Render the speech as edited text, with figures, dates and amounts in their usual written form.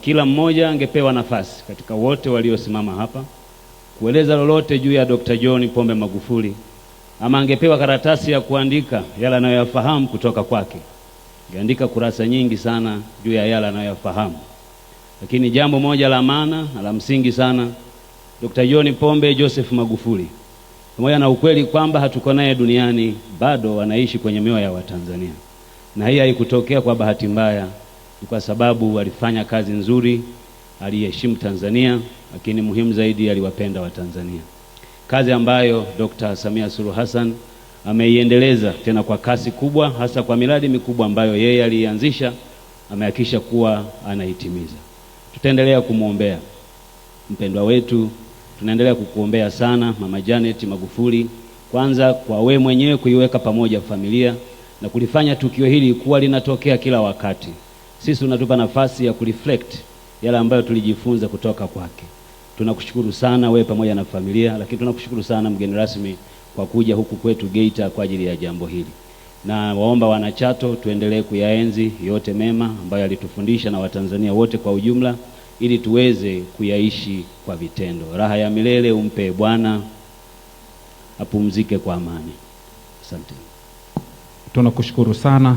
Kila mmoja angepewa nafasi katika wote waliosimama hapa kueleza lolote juu ya Dr. John Pombe Magufuli, ama angepewa karatasi ya kuandika yale anayoyafahamu kutoka kwake. Angeandika kurasa nyingi sana juu ya yale anayoyafahamu. Lakini jambo moja la maana na la msingi sana, Dr. John Pombe Joseph Magufuli, pamoja na ukweli kwamba hatuko naye duniani, bado anaishi kwenye mioyo ya Watanzania. Na hii haikutokea kwa bahati mbaya, ni kwa sababu alifanya kazi nzuri, aliheshimu Tanzania, lakini muhimu zaidi aliwapenda Watanzania. Kazi ambayo Dr. Samia Suluhu Hassan ameiendeleza tena kwa kasi kubwa, hasa kwa miradi mikubwa ambayo yeye alianzisha, amehakikisha kuwa anaitimiza. Tutaendelea kumuombea mpendwa wetu, tunaendelea kukuombea sana Mama Janet Magufuli, kwanza kwa wewe mwenyewe kuiweka pamoja familia na kulifanya tukio hili kuwa linatokea kila wakati. Sisi tunatupa nafasi ya kureflect yale ambayo tulijifunza kutoka kwake. Tunakushukuru sana wewe pamoja na familia, lakini tunakushukuru sana mgeni rasmi kwa kuja huku kwetu Geita kwa ajili ya jambo hili. Na waomba wanachato tuendelee kuyaenzi yote mema ambayo alitufundisha na Watanzania wote kwa ujumla, ili tuweze kuyaishi kwa vitendo. Raha ya milele umpe Bwana, apumzike kwa amani. Asante. Tunakushukuru sana.